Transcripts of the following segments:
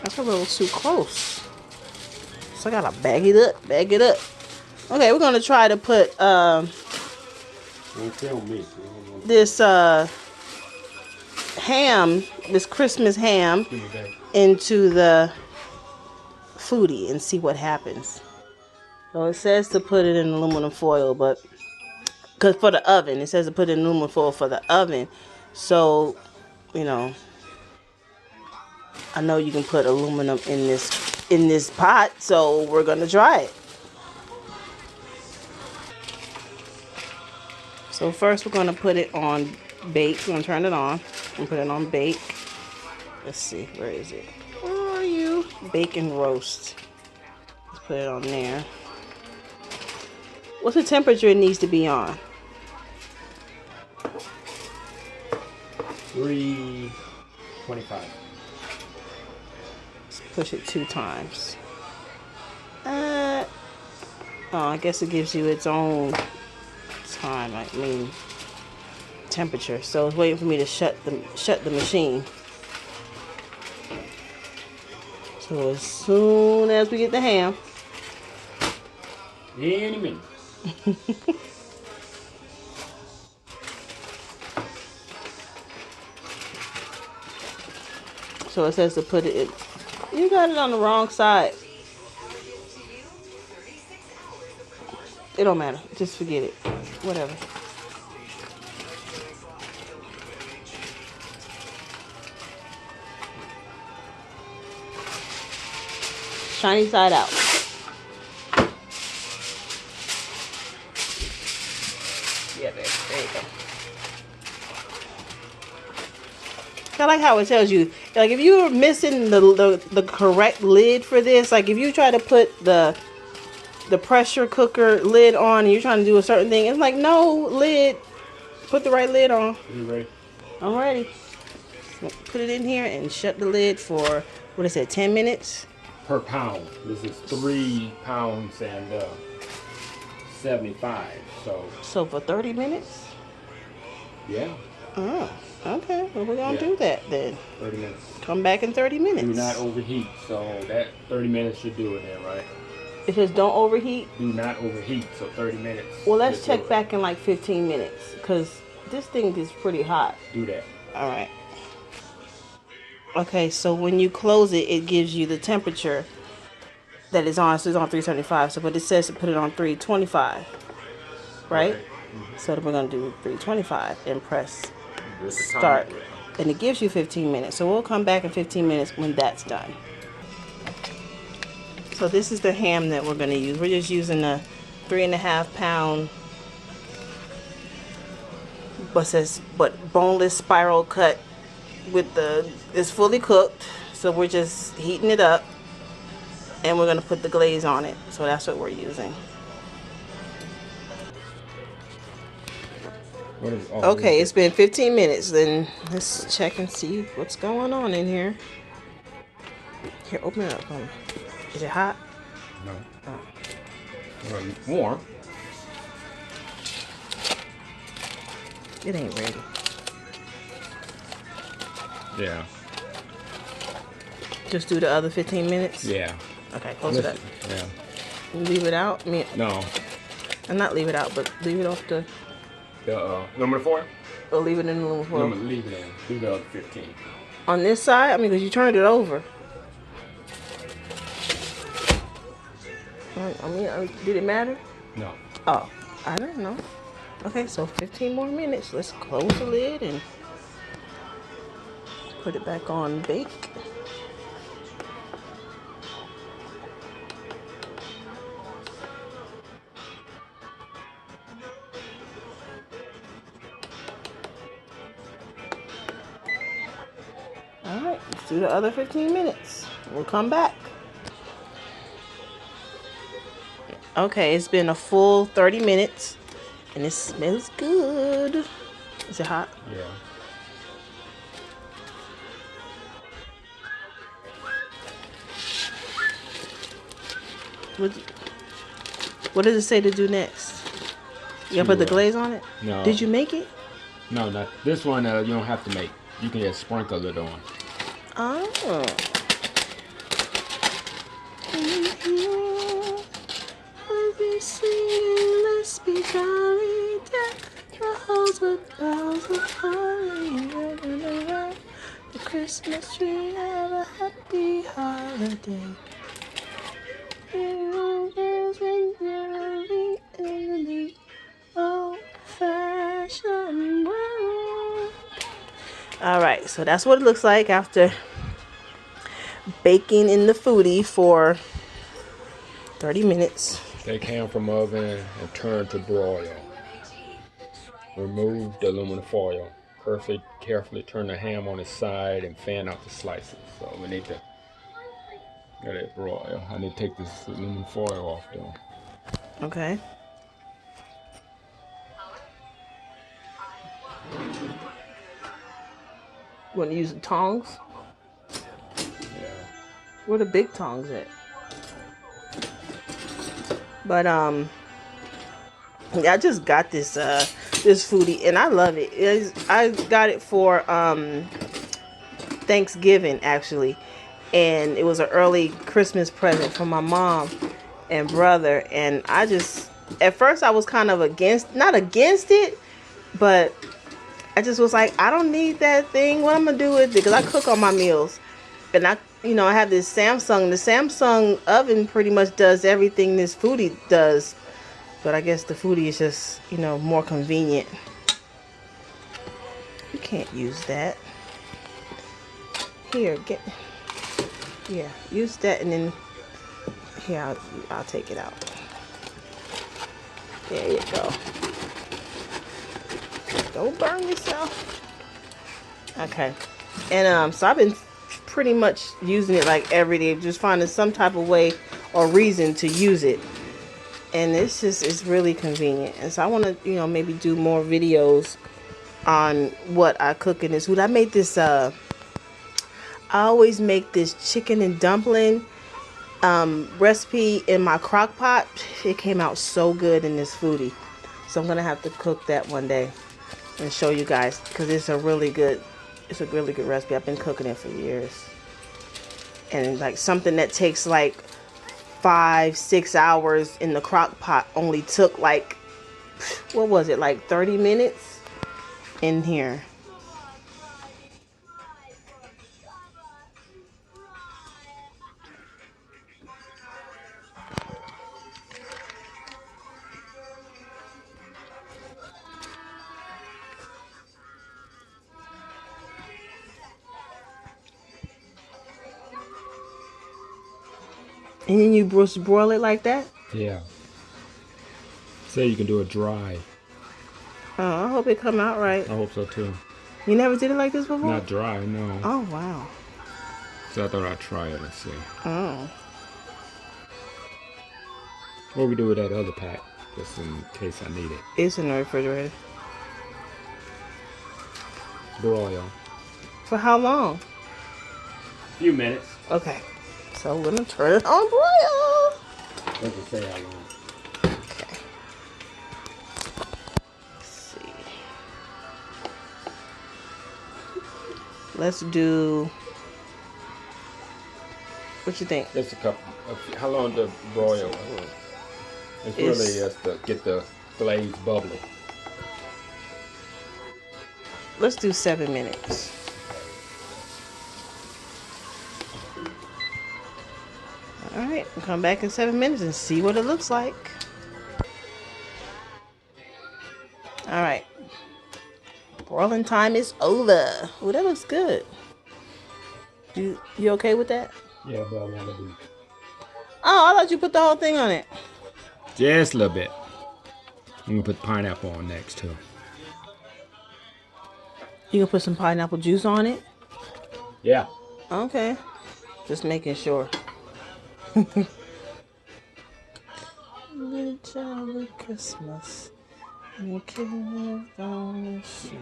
That's a little too close. So I gotta bag it up, bag it up. Okay, we're gonna try to put this ham, this Christmas ham, into the Foodi and see what happens. So it says to put it in aluminum foil, but because for the oven, it says to put it in aluminum foil for the oven. So, you know, I know you can put aluminum in this pot, so we're gonna try it. So first we're gonna put it on bake. We're gonna turn it on and put it on bake. Let's see, where is it? Where are you? Bake and roast. Let's put it on there. What's the temperature it needs to be on? 325. Let's push it 2 times. Oh, I guess it gives you its own time. I mean, temperature. So it's waiting for me to shut the machine. So as soon as we get the ham, Any minute. so it says to put it in. You got it on the wrong side. It don't matter. Just forget it. Whatever. Shiny side out. Yeah, baby. There you go. I like how it tells you, like, if you're missing the correct lid for this, like if you try to put the pressure cooker lid on and you're trying to do a certain thing, it's like, no, lid. Put the right lid on. You ready? I'm ready. Put it in here and shut the lid for, what is it, 10 minutes? Per pound. This is 3 pounds and 75. So for 30 minutes? Yeah. Oh, okay. Well, we're going to do that then. 30 minutes. Come back in 30 minutes. Do not overheat. So that 30 minutes should do it then, right? It says don't overheat? Do not overheat. So 30 minutes. Well, let's check back in like 15 minutes because this thing is pretty hot. Do that. All right. Okay, so when you close it, it gives you the temperature that is on. So it's on 375. So, but it says to put it on 325, right? Mm-hmm. So we're gonna do 325 and press start, and it gives you 15 minutes. So we'll come back in 15 minutes when that's done. So this is the ham that we're gonna use. We're just using a 3.5 pound, but boneless spiral cut. With it's fully cooked, so we're just heating it up and we're gonna put the glaze on it. So that's what we're using. Okay, it's been 15 minutes. Then let's check and see what's going on in here. Here, open it up. Is it hot? No. Well, warm. It ain't ready. Yeah. Just do the other 15 minutes? Yeah. Okay, close it up. Yeah. Leave it out? No. And not leave it out, but leave it off the... number 4? Or leave it in the aluminum foil? Leave it in. Do the other 15. On this side? I mean, because you turned it over. I mean, did it matter? No. Oh, I don't know. Okay, so 15 more minutes. Let's close the lid and put it back on bake. All right, let's do the other 15 minutes. We'll come back. Okay, it's been a full 30 minutes and it smells good. Is it hot? Yeah. What does it say to do next? You gotta put the glaze on it? No. Did you make it? No, not this one. You don't have to make. You can just sprinkle it on. Oh. Let's be singing, let's be jolly. Deck the halls with boughs of holly. The Christmas tree, have a happy holiday. Old-fashioned way. All right, so that's what it looks like after baking in the Foodi for 30 minutes. Take ham from oven and turn to broil. Remove the aluminum foil. Carefully turn the ham on its side and fan out the slices. So we need to let it broil. I need to take this aluminum foil off though. Okay. Want to use the tongs? Yeah. Where the big tongs at? But yeah, I just got this this Foodi and I love it. I got it for Thanksgiving actually, and it was an early Christmas present from my mom and brother. And I just, at first I was kind of not against it, but I just was like, I don't need that thing. What I'm gonna do with it? Because I cook on my meals, and I have this Samsung. The Samsung oven pretty much does everything this Foodi does, but I guess the Foodi is just more convenient. You can't use that. Here, use that, and then here I'll take it out. There you go. Don't burn yourself. Okay. And so I've been pretty much using it like every day, just finding some type of way or reason to use it. And it's really convenient. And so I want to, maybe do more videos on what I cook in this food. I made this I always make this chicken and dumpling recipe in my crock pot. It came out so good in this Foodi. So I'm gonna have to cook that one day and show you guys, because it's a really good recipe. I've been cooking it for years, and like something that takes like 5-6 hours in the crock pot only took like, what was it, like 30 minutes in here. And then you just broil it like that? Yeah. Say you can do it dry. Oh, I hope it come out right. I hope so too. You never did it like this before? Not dry, no. Oh, wow. So I thought I'd try it and see. Oh. What we do with that other pack, just in case I need it. It's in the refrigerator. Broil. For how long? A few minutes. Okay. So we're gonna turn it on broil. Doesn't say how long. Okay. Let's see. Let's do. What you think? Just a couple. How long to broil? It's really just to get the glaze bubbly. Let's do 7 minutes. All right, we'll come back in 7 minutes and see what it looks like. All right, broiling time is over. Oh, that looks good. You okay with that? Yeah, but I want to be. Oh, I thought you put the whole thing on it. Just a little bit. I'm gonna put pineapple on next too. You gonna put some pineapple juice on it? Yeah. Okay, just making sure. Jolly Christmas, and kids on the street.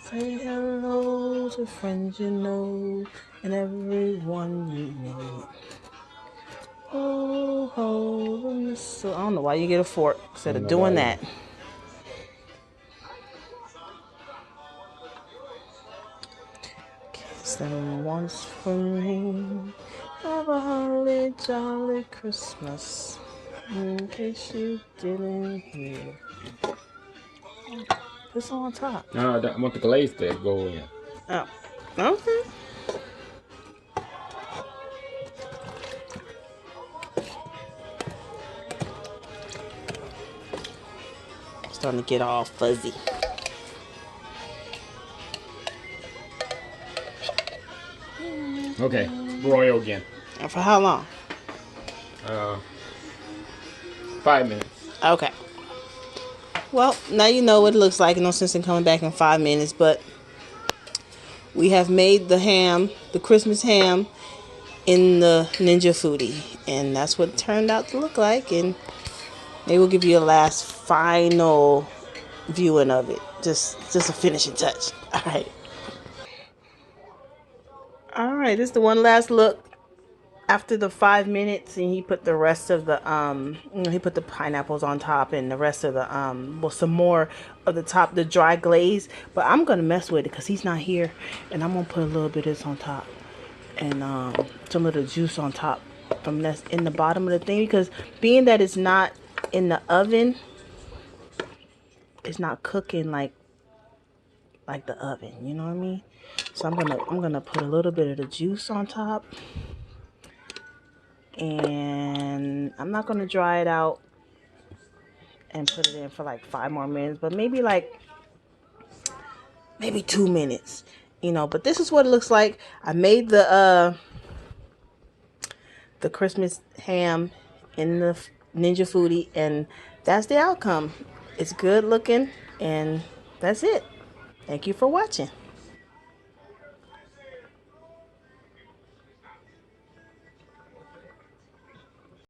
Say hello to friends you know and everyone you meet. Oh, hold the mistletoe. I don't know why you get a fork instead of doing that. Kiss them once for me, Have a holly jolly Christmas. In case you didn't hear. Put some on top. No, I want the glaze to go in. Oh, okay. Starting to get all fuzzy. Okay, broil again. And for how long? 5 minutes. Okay. Well, now you know what it looks like. No sense in coming back in 5 minutes, but we have made the ham, the Christmas ham, in the Ninja Foodi, and that's what it turned out to look like. And maybe we'll give you a last final viewing of it, just a finishing touch. All right, this is the one last look after the 5 minutes, and he put the rest of the he put the pineapples on top and the rest of the well, some more of the top, the dry glaze. But I'm gonna mess with it because he's not here, and I'm gonna put a little bit of this on top and some of the juice on top from that's in the bottom of the thing, because being that it's not in the oven, it's not cooking like the oven, you know what I mean? So I'm gonna put a little bit of the juice on top, and I'm not gonna dry it out and put it in for like 5 more minutes, but maybe 2 minutes, you know. But this is what it looks like. I made the Christmas ham in the Ninja Foodi, and that's the outcome. It's good looking, and that's it. Thank you for watching.